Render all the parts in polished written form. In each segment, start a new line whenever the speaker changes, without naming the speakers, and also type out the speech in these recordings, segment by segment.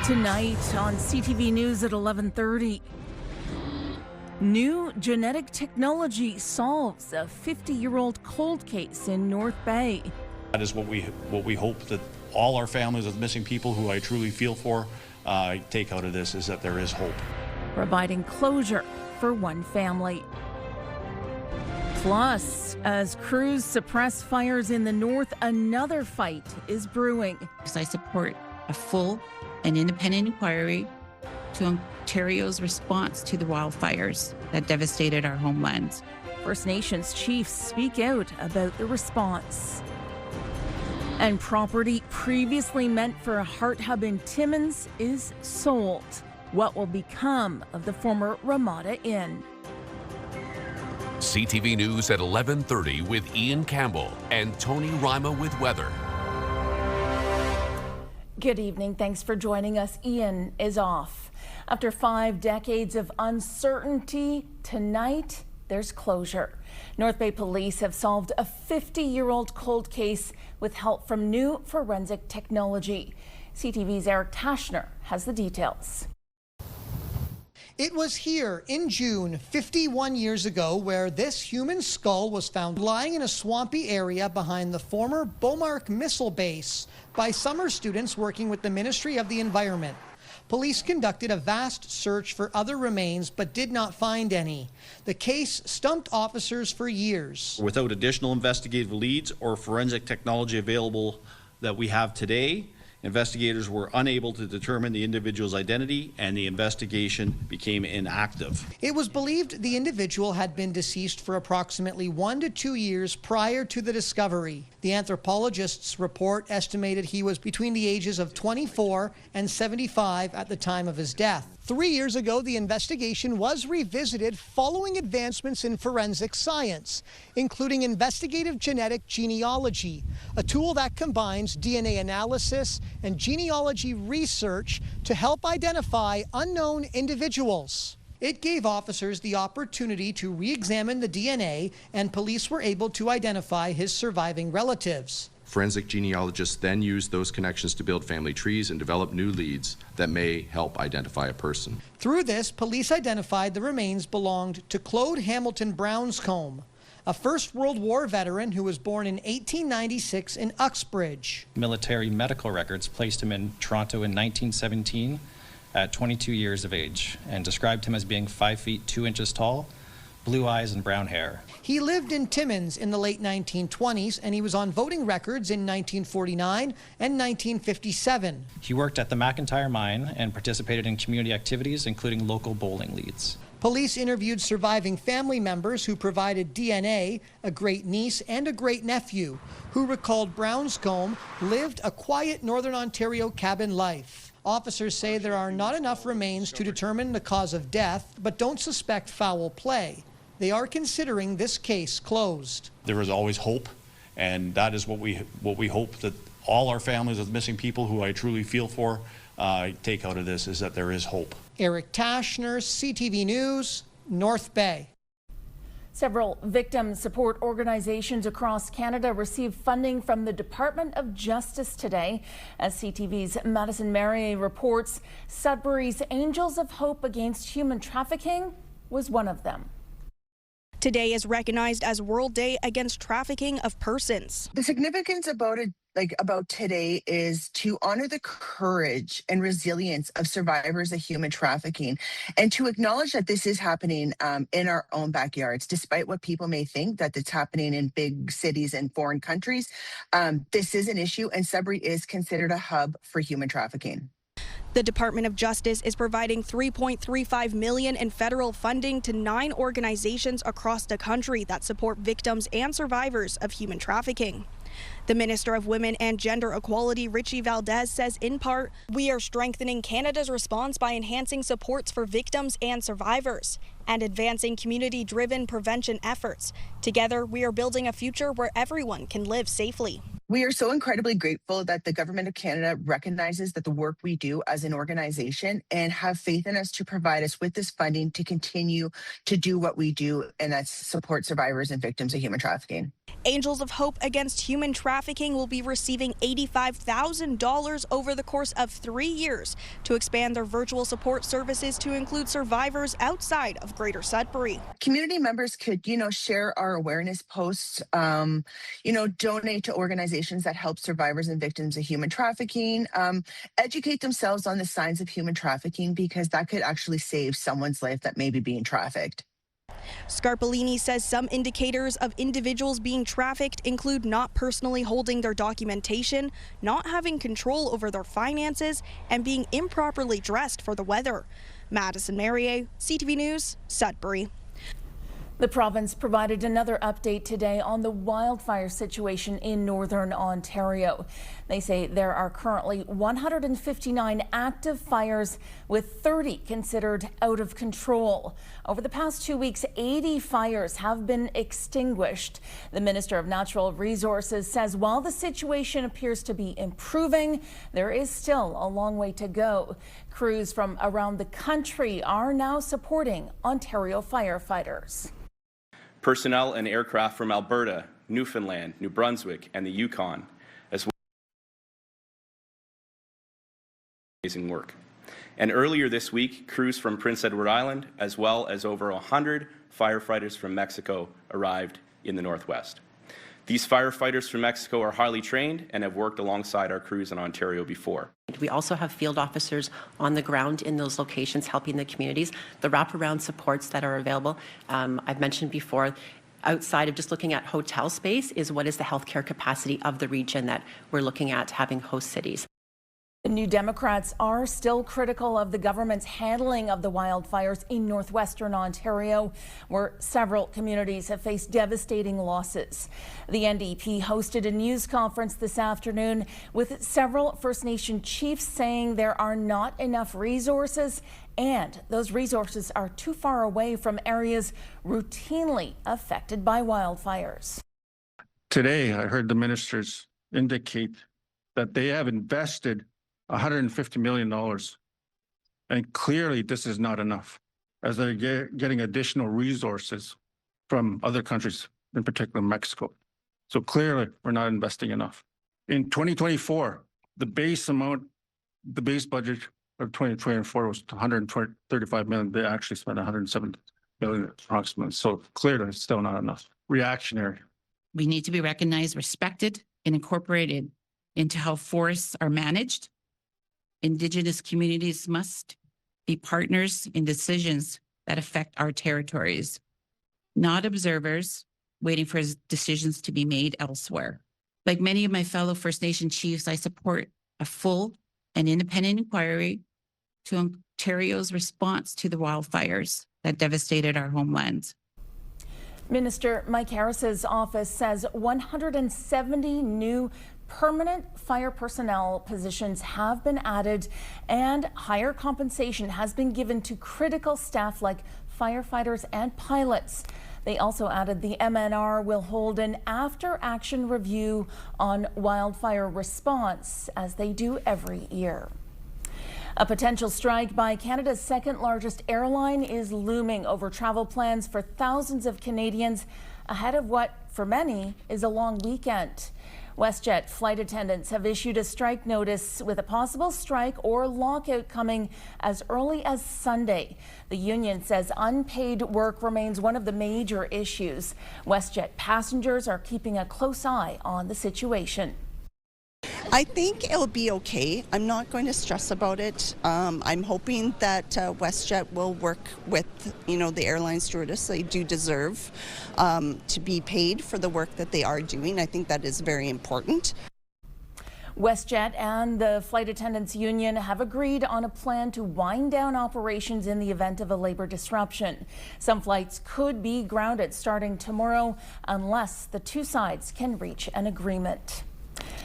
Tonight on CTV News at 11:30. New genetic technology solves a 50-year-old cold case in North Bay.
That is what we hope that all our families of missing people, who I truly feel for, take out of this, is that there is hope.
Providing closure for one family. Plus, as crews suppress fires in the north, another fight is brewing.
I support a full and independent inquiry to Ontario's response to the wildfires that devastated our homelands.
First Nations chiefs speak out about the response. And property previously meant for a heart hub in Timmins is sold. What will become of the former Ramada Inn?
CTV News at 11:30 with Ian Campbell and Tony Rima with weather.
Good evening. Thanks for joining us. Ian is off. After 5 decades of uncertainty, tonight there's closure. North Bay Police have solved a 50-year-old cold case with help from new forensic technology. CTV's Eric Tashner has the details.
It was here in June 51 years ago where this human skull was found lying in a swampy area behind the former Beaumark missile base by summer students working with the Ministry of the Environment. Police conducted a vast search for other remains but did not find any. The case stumped officers for years.
Without additional investigative leads or forensic technology available that we have today, investigators were unable to determine the individual's identity, and the investigation became inactive.
It was believed the individual had been deceased for approximately 1 to 2 years prior to the discovery. The anthropologist's report estimated he was between the ages of 24 and 75 at the time of his death. 3 years ago, the investigation was revisited following advancements in forensic science, including investigative genetic genealogy, a tool that combines DNA analysis and genealogy research to help identify unknown individuals. It gave officers the opportunity to re-examine the DNA, and police were able to identify his surviving relatives.
Forensic genealogists then use those connections to build family trees and develop new leads that may help identify a person.
Through this, police identified the remains belonged to Claude Hamilton Brownscombe, a First World War veteran who was born in 1896 in Uxbridge.
Military medical records placed him in Toronto in 1917 at 22 years of age and described him as being 5 feet 2 inches tall, blue eyes and brown hair.
He lived in Timmins in the late 1920s, and he was on voting records in 1949 and 1957.
He worked at the McIntyre mine and participated in community activities, including local bowling leagues.
Police interviewed surviving family members who provided DNA, a great-niece and a great-nephew, who recalled Brownscombe lived a quiet Northern Ontario cabin life. Officers say there are not enough remains to determine the cause of death, but don't suspect foul play. They are considering this case closed.
There is always hope, and that is what we hope that all our families of missing people, who I truly feel for, take out of this, is that there is hope.
Eric Tashner, CTV News, North Bay.
Several victim support organizations across Canada received funding from the Department of Justice today. As CTV's Madison Marier reports, Sudbury's Angels of Hope Against Human Trafficking was one of them.
Today is recognized as World Day Against Trafficking of Persons.
The significance about today is to honor the courage and resilience of survivors of human trafficking, and to acknowledge that this is happening in our own backyards. Despite what people may think that it's happening in big cities and foreign countries, this is an issue, and Sudbury is considered a hub for human trafficking.
The Department of Justice is providing $3.35 million in federal funding to 9 organizations across the country that support victims and survivors of human trafficking. The Minister of Women and Gender Equality, Richie Valdez, says in part, "We are strengthening Canada's response by enhancing supports for victims and survivors. and advancing community-driven prevention efforts. Together, we are building a future where everyone can live safely.
We are so incredibly grateful that the Government of Canada recognizes that the work we do as an organization and have faith in us to provide us with this funding to continue to do what we do, and that's support survivors and victims of human trafficking.
Angels of Hope Against Human Trafficking will be receiving $85,000 over the course of 3 years to expand their virtual support services to include survivors outside of Greater Sudbury.
Community members could, share our awareness posts, donate to organizations that help survivors and victims of human trafficking, educate themselves on the signs of human trafficking, because that could actually save someone's life that may be being trafficked.
Scarpolini says some indicators of individuals being trafficked include not personally holding their documentation, not having control over their finances, and being improperly dressed for the weather. Madison Marier, CTV News, Sudbury.
The province provided another update today on the wildfire situation in Northern Ontario. They say there are currently 159 active fires, with 30 considered out of control. Over the past 2 weeks, 80 fires have been extinguished. The Minister of Natural Resources says while the situation appears to be improving, there is still a long way to go. Crews from around the country are now supporting Ontario firefighters.
Personnel and aircraft from Alberta, Newfoundland, New Brunswick, and the Yukon, as well as amazing work. And earlier this week, crews from Prince Edward Island, as well as over 100 firefighters from Mexico, arrived in the Northwest. These firefighters from Mexico are highly trained and have worked alongside our crews in Ontario before.
We also have field officers on the ground in those locations helping the communities. The wraparound supports that are available, I've mentioned before, outside of just looking at hotel space, is what is the healthcare capacity of the region that we're looking at having host cities.
The New Democrats are still critical of the government's handling of the wildfires in northwestern Ontario, where several communities have faced devastating losses. The NDP hosted a news conference this afternoon with several First Nation chiefs saying there are not enough resources, and those resources are too far away from areas routinely affected by wildfires.
Today, I heard the ministers indicate that they have invested $150 million. And clearly this is not enough, as they're getting additional resources from other countries, in particular Mexico. So clearly we're not investing enough. In 2024, the base budget of 2024 was $135 million. They actually spent $170 million approximately. So clearly it's still not enough. Reactionary.
We need to be recognized, respected, and incorporated into how forests are managed. Indigenous communities must be partners in decisions that affect our territories, not observers waiting for decisions to be made elsewhere. Like many of my fellow First Nation chiefs, I support a full and independent inquiry to Ontario's response to the wildfires that devastated our homelands.
Minister Mike Harris's office says 170 new permanent fire personnel positions have been added, and higher compensation has been given to critical staff like firefighters and pilots. They also added the MNR will hold an after-action review on wildfire response, as they do every year. A potential strike by Canada's second largest airline is looming over travel plans for thousands of Canadians ahead of what, for many, is a long weekend. WestJet flight attendants have issued a strike notice with a possible strike or lockout coming as early as Sunday. The union says unpaid work remains one of the major issues. WestJet passengers are keeping a close eye on the situation.
I think it'll be okay. I'm not going to stress about it. I'm hoping that WestJet will work with, the airline stewardess. They do deserve to be paid for the work that they are doing. I think that is very important.
WestJet and the Flight Attendants Union have agreed on a plan to wind down operations in the event of a labor disruption. Some flights could be grounded starting tomorrow unless the two sides can reach an agreement.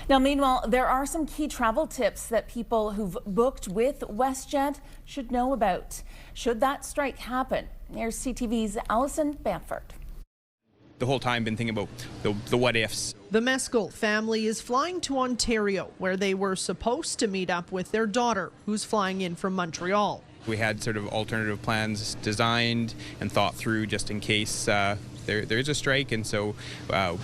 Now, meanwhile, there are some key travel tips that people who've booked with WestJet should know about. Should that strike happen? Here's CTV's Allison Bamford.
The whole time been thinking about the what ifs.
The Mescal family is flying to Ontario, where they were supposed to meet up with their daughter, who's flying in from Montreal.
We had sort of alternative plans designed and thought through just in case there is a strike, and so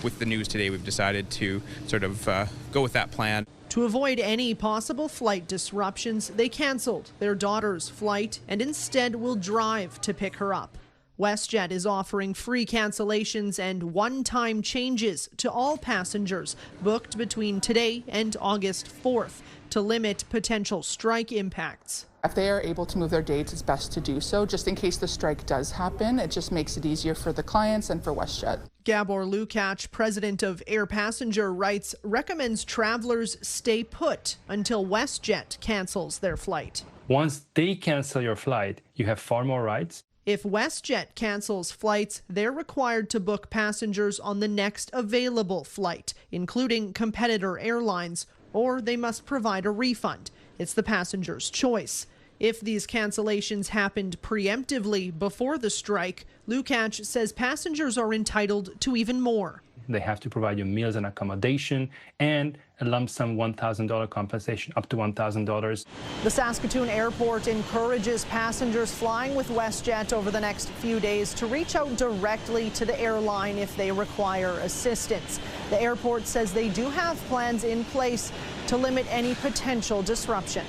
with the news today we've decided to sort of go with that plan.
To avoid any possible flight disruptions, they cancelled their daughter's flight and instead will drive to pick her up. WestJet is offering free cancellations and one-time changes to all passengers booked between today and August 4th to limit potential strike impacts.
If they are able to move their dates, it's best to do so, just in case the strike does happen. It just makes it easier for the clients and for WestJet.
Gabor Lukács, president of Air Passenger Rights, recommends travelers stay put until WestJet cancels their flight.
Once they cancel your flight, you have far more rights.
If WestJet cancels flights, they're required to book passengers on the next available flight, including competitor airlines, or they must provide a refund. It's the passenger's choice. If these cancellations happened preemptively before the strike, Lukács says passengers are entitled to even more.
They have to provide you meals and accommodation and a lump sum $1,000 compensation, up to $1,000.
The Saskatoon airport encourages passengers flying with WestJet over the next few days to reach out directly to the airline if they require assistance. The airport says they do have plans in place to limit any potential disruption.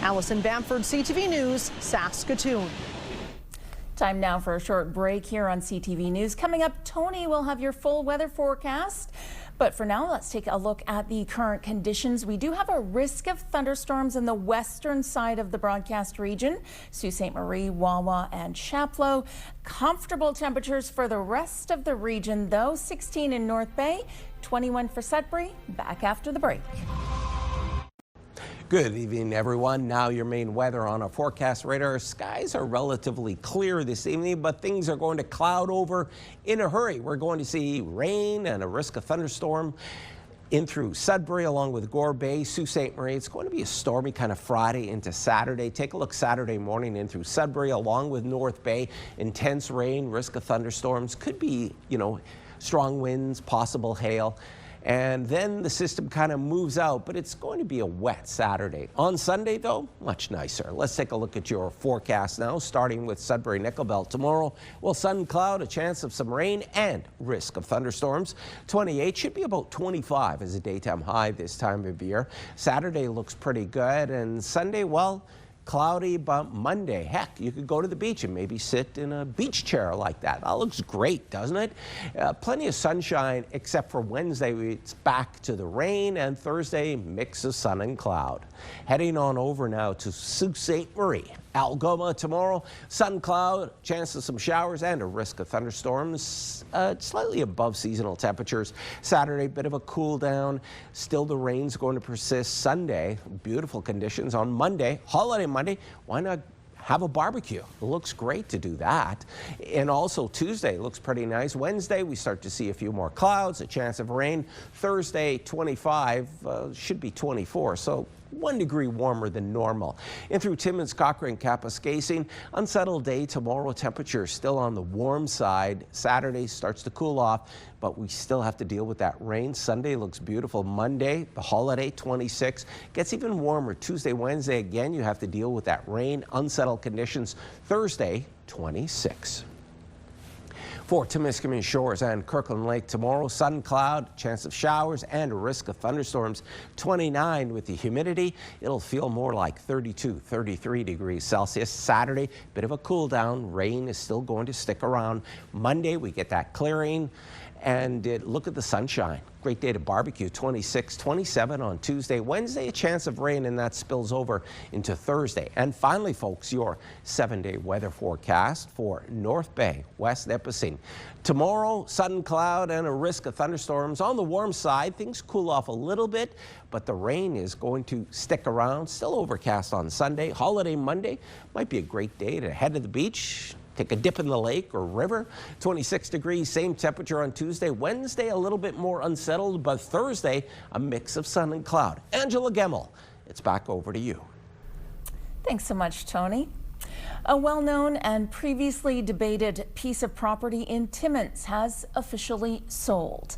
Allison Bamford, CTV News, Saskatoon.
Time now for a short break here on CTV News. Coming up, Tony will have your full weather forecast. But for now, let's take a look at the current conditions. We do have a risk of thunderstorms in the western side of the broadcast region. Sault Ste. Marie, Wawa, and Chapleau. Comfortable temperatures for the rest of the region, though. 16 in North Bay, 21 for Sudbury. Back after the break.
Good evening, everyone. Now your main weather on a forecast radar. Skies are relatively clear this evening, but things are going to cloud over in a hurry. We're going to see rain and a risk of thunderstorm in through Sudbury along with Gore Bay, Sault Ste. Marie. It's going to be a stormy kind of Friday into Saturday. Take a look Saturday morning in through Sudbury along with North Bay. Intense rain, risk of thunderstorms. Could be, strong winds, possible hail. And then the system kind of moves out, but it's going to be a wet Saturday. On Sunday, though, much nicer. Let's take a look at your forecast now, starting with Sudbury Nickel Belt. Tomorrow, well, sun and cloud, a chance of some rain and risk of thunderstorms. 28 should be about 25 as a daytime high this time of year. Saturday looks pretty good, and Sunday, well, cloudy, but Monday, heck, you could go to the beach and maybe sit in a beach chair like that. That looks great, doesn't it? Plenty of sunshine, except for Wednesday, it's back to the rain, and Thursday, mix of sun and cloud. Heading on over now to Sault Ste. Marie. Algoma tomorrow, sun, cloud, chance of some showers and a risk of thunderstorms, slightly above seasonal temperatures. Saturday, bit of a cool down. Still the rain's going to persist. Sunday, beautiful conditions. On Monday, holiday Monday, why not have a barbecue? It looks great to do that. And also Tuesday looks pretty nice. Wednesday, we start to see a few more clouds, a chance of rain. Thursday, 25, should be 24. So 1 degree warmer than normal. In through Timmins, Cochrane, Kapuskasing, unsettled day tomorrow. Temperature still on the warm side. Saturday starts to cool off, but we still have to deal with that rain. Sunday looks beautiful. Monday, the holiday, 26. Gets even warmer. Tuesday, Wednesday, again, you have to deal with that rain. Unsettled conditions. Thursday, 26. For Timiskaming Shores and Kirkland Lake tomorrow, sun, cloud, chance of showers and a risk of thunderstorms. 29 with the humidity. It'll feel more like 32, 33 degrees Celsius. Saturday, bit of a cool down. Rain is still going to stick around. Monday, we get that clearing. And look at the sunshine. Great day to barbecue. 26, 27 on Tuesday. Wednesday, a chance of rain, and that spills over into Thursday. And finally, folks, your 7-day weather forecast for North Bay, West Nipissing. Tomorrow, sun, cloud, and a risk of thunderstorms. On the warm side, things cool off a little bit, but the rain is going to stick around. Still overcast on Sunday. Holiday Monday might be a great day to head to the beach. take a dip in the lake or river. 26 degrees, same temperature on Tuesday. Wednesday, a little bit more unsettled, but Thursday, a mix of sun and cloud. Angela Gemmill, it's back over to you.
Thanks so much, Tony. A well-known and previously debated piece of property in Timmins has officially sold.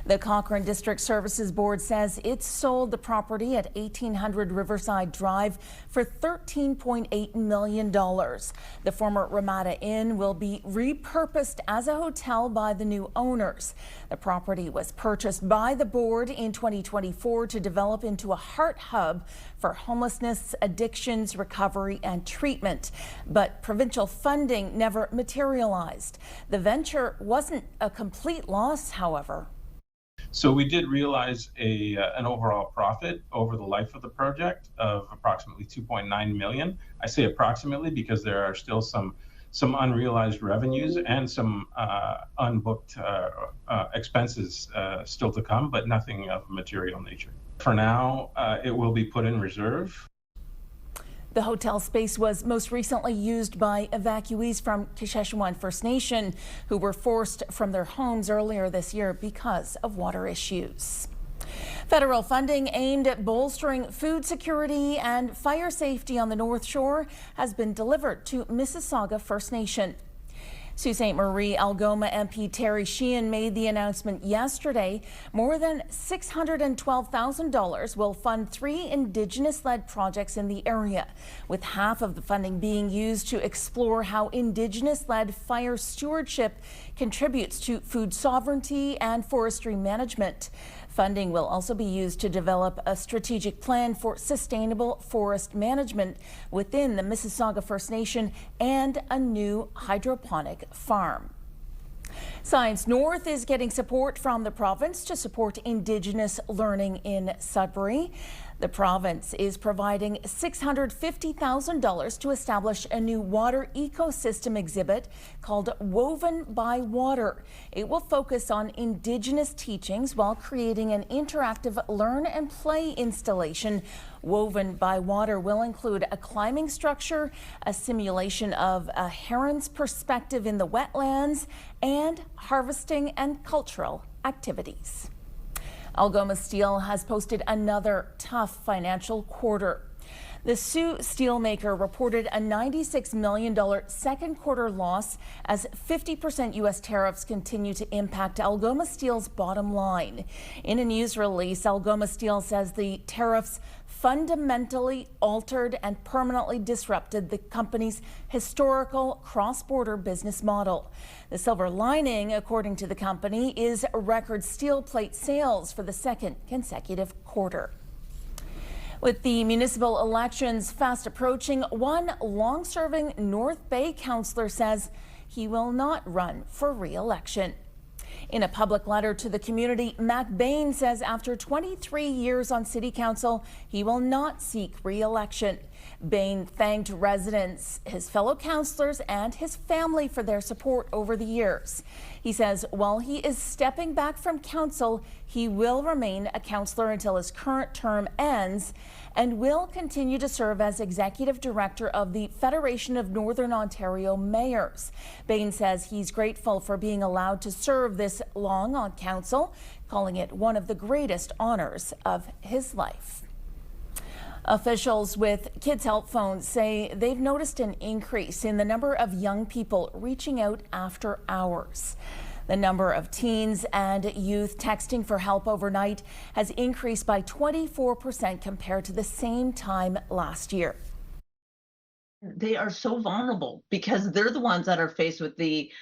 The Cochrane District Services Board says it sold the property at 1800 Riverside Drive for $13.8 million. The former Ramada Inn will be repurposed as a hotel by the new owners. The property was purchased by the board in 2024 to develop into a heart hub for homelessness, addictions, recovery, and treatment. But provincial funding never materialized. The venture wasn't a complete loss, however.
So we did realize an overall profit over the life of the project of approximately $2.9 million. I say approximately because there are still some unrealized revenues and some unbooked expenses still to come, but nothing of material nature. For now, it will be put in reserve.
The hotel space was most recently used by evacuees from Kishechewan First Nation who were forced from their homes earlier this year because of water issues. Federal funding aimed at bolstering food security and fire safety on the North Shore has been delivered to Mississauga First Nation. Sault Ste. Marie Algoma MP Terry Sheehan made the announcement yesterday. More than $612,000 will fund 3 Indigenous-led projects in the area, with half of the funding being used to explore how Indigenous-led fire stewardship contributes to food sovereignty and forestry management. Funding will also be used to develop a strategic plan for sustainable forest management within the Mississauga First Nation and a new hydroponic farm. Science North is getting support from the province to support Indigenous learning in Sudbury. The province is providing $650,000 to establish a new water ecosystem exhibit called Woven by Water. It will focus on Indigenous teachings while creating an interactive learn and play installation. Woven by Water will include a climbing structure, a simulation of a heron's perspective in the wetlands, and harvesting and cultural activities. Algoma Steel has posted another tough financial quarter. The Sioux steelmaker reported a $96 million second quarter loss as 50% U.S. tariffs continue to impact Algoma Steel's bottom line. In a news release, Algoma Steel says the tariffs fundamentally altered and permanently disrupted the company's historical cross-border business model. The silver lining, according to the company, is record steel plate sales for the second consecutive quarter. With the municipal elections fast approaching, one long-serving North Bay councillor says he will not run for re-election. In a public letter to the community, Mac Bain says after 23 years on City Council, he will not seek re-election. Bain thanked residents, his fellow councillors, and his family for their support over the years. He says while he is stepping back from council, he will remain a councillor until his current term ends and will continue to serve as executive director of the Federation of Northern Ontario Mayors. Bain says he's grateful for being allowed to serve this long on council, calling it one of the greatest honors of his life. Officials with Kids Help Phones say they've noticed an increase in the number of young people reaching out after hours. The number of teens and youth texting for help overnight has increased by 24% compared to the same time last year.
They are so vulnerable because they're the ones that are faced with the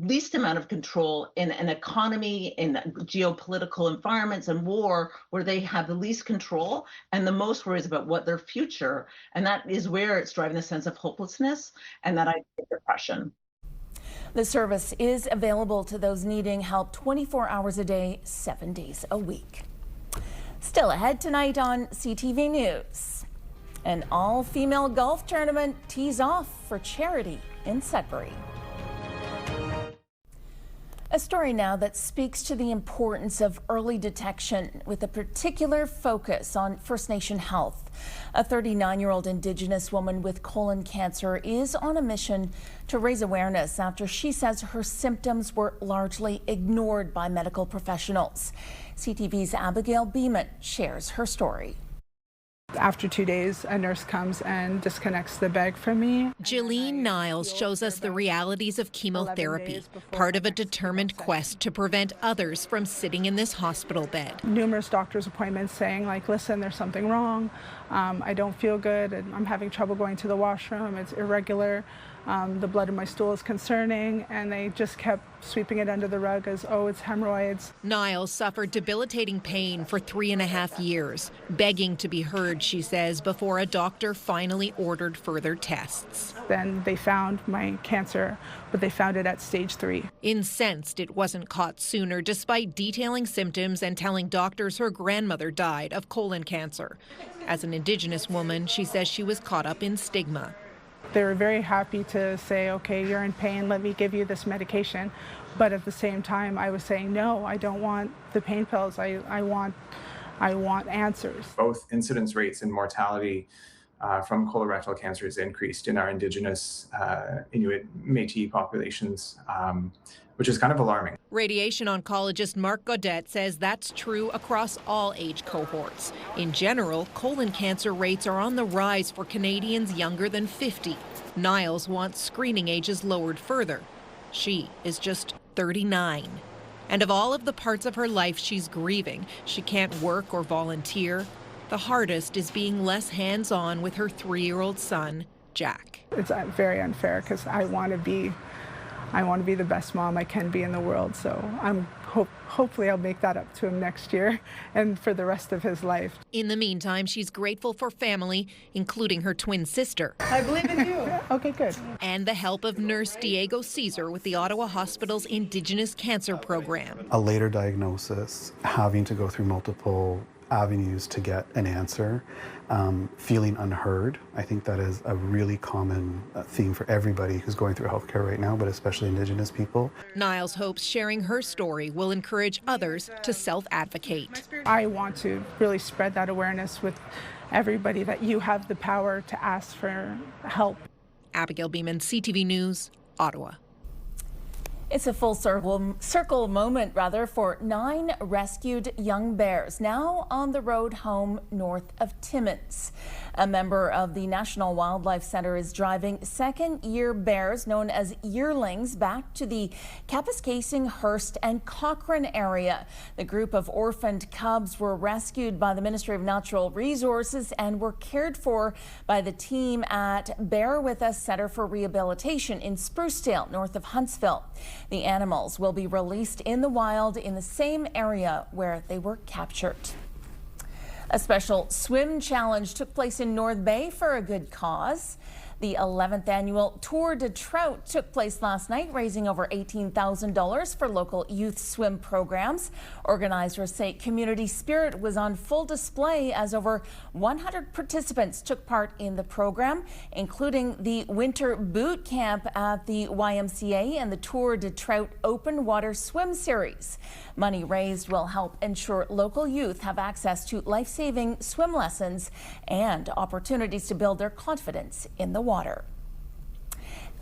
least amount of control in an economy, in geopolitical environments and war, where they have the least control and the most worries about what their future. And that is where it's driving a sense of hopelessness and that depression.
The service is available to those needing help 24 hours a day, 7 days a week. Still ahead tonight on CTV News. An all-female golf tournament tees off for charity in Sudbury. A story now that speaks to the importance of early detection with a particular focus on First Nation health. A 39-year-old Indigenous woman with colon cancer is on a mission to raise awareness after she says her symptoms were largely ignored by medical professionals. CTV's Abigail Beeman shares her story.
After 2 days, a nurse comes and disconnects the bag from me.
Jillian Niles shows us the realities of chemotherapy, part of a determined quest to prevent others from sitting in this hospital bed.
Numerous doctor's appointments saying, like, listen, there's something wrong. I don't feel good. And I'm having trouble going to the washroom. It's irregular. The blood in my stool is concerning, and they just kept sweeping it under the rug as, oh, it's hemorrhoids.
Niles suffered debilitating pain for 3.5 years, begging to be heard, she says, before a doctor finally ordered further tests.
Then they found my cancer, but they found it at stage 3.
Incensed it wasn't caught sooner, despite detailing symptoms and telling doctors her grandmother died of colon cancer. As an Indigenous woman, she says she was caught up in stigma.
They were very happy to say, okay, you're in pain, let me give you this medication. But at the same time, I was saying, no, I don't want the pain pills. I want answers.
Both incidence rates and mortality from colorectal cancer has increased in our Indigenous Inuit Métis populations, which is kind of alarming.
Radiation oncologist Mark Godet says that's true across all age cohorts. In general, colon cancer rates are on the rise for Canadians younger than 50. Niles wants screening ages lowered further. She is just 39. And of all of the parts of her life she's grieving, she can't work or volunteer. The hardest is being less hands-on with her 3-year-old son, Jack.
It's very unfair because I want to be the best mom I can be in the world. So hopefully I'll make that up to him next year and for the rest of his life.
In the meantime, she's grateful for family, including her twin sister.
I believe in you. Okay, good.
And the help of nurse Diego Caesar with the Ottawa Hospital's Indigenous Cancer Program.
A later diagnosis, having to go through multiple avenues to get an answer, feeling unheard. I think that is a really common theme for everybody who's going through healthcare right now, but especially Indigenous people.
Niles hopes sharing her story will encourage others to self-advocate.
I want to really spread that awareness with everybody that you have the power to ask for help.
Abigail Beeman, CTV News, Ottawa.
It's a full circle moment for 9 rescued young bears now on the road home north of Timmins. A member of the National Wildlife Centre is driving second-year bears known as yearlings back to the Kapuskasing, Hearst and Cochrane area. The group of orphaned cubs were rescued by the Ministry of Natural Resources and were cared for by the team at Bear With Us Centre for Rehabilitation in Sprucedale, north of Huntsville. The animals will be released in the wild in the same area where they were captured. A special swim challenge took place in North Bay for a good cause. The 11th annual Tour de Trout took place last night, raising over $18,000 for local youth swim programs. Organizers say community spirit was on full display as over 100 participants took part in the program, including the winter boot camp at the YMCA and the Tour de Trout Open Water Swim Series. Money raised will help ensure local youth have access to life-saving swim lessons and opportunities to build their confidence in the water.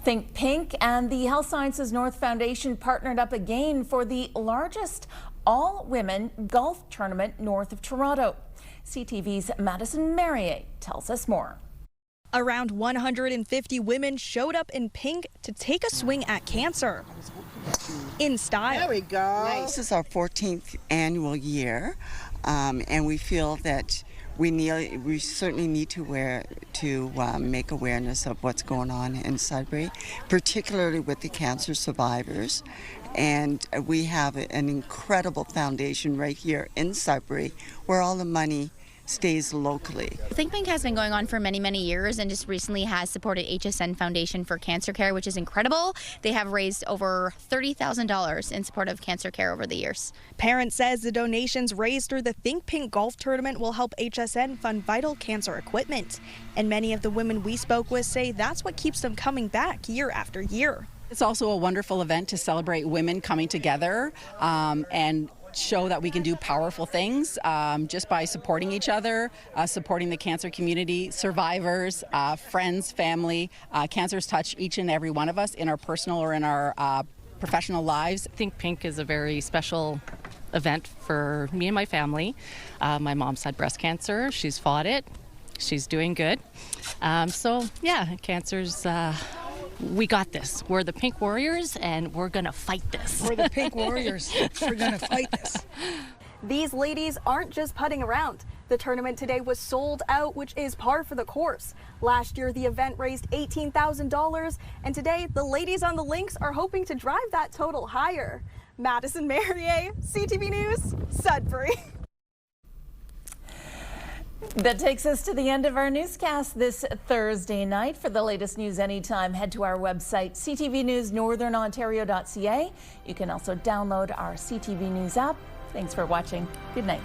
Think Pink and the Health Sciences North Foundation partnered up again for the largest all-women golf tournament north of Toronto. CTV's Madison Merrier tells us more.
Around 150 women showed up in pink to take a swing at cancer. In style.
There we go. This is our 14th annual year, and we feel that we certainly need to make awareness of what's going on in Sudbury, particularly with the cancer survivors. And we have an incredible foundation right here in Sudbury where all the money stays locally.
Think Pink has been going on for many, many years and just recently has supported HSN Foundation for Cancer Care, which is incredible. They have raised over $30,000 in support of cancer care over the years.
Parent says the donations raised through the Think Pink golf tournament will help HSN fund vital cancer equipment. And many of the women we spoke with say that's what keeps them coming back year after year.
It's also a wonderful event to celebrate women coming together and show that we can do powerful things just by supporting each other, supporting the cancer community, survivors, friends, family. Cancers touch each and every one of us in our personal or in our professional lives.
I think Pink is a very special event for me and my family. My mom's had breast cancer. She's fought it. She's doing good. So yeah, cancer's, we got this. We're the Pink Warriors and we're gonna fight this.
We're the Pink Warriors. We're gonna fight this.
These ladies aren't just putting around. The tournament today was sold out, which is par for the course. Last year, the event raised $18,000, and today, the ladies on the links are hoping to drive that total higher. Madison Merrier, CTV News, Sudbury.
That takes us to the end of our newscast this Thursday night. For the latest news anytime, head to our website, ctvnewsnorthernontario.ca. You can also download our CTV News app. Thanks for watching. Good night.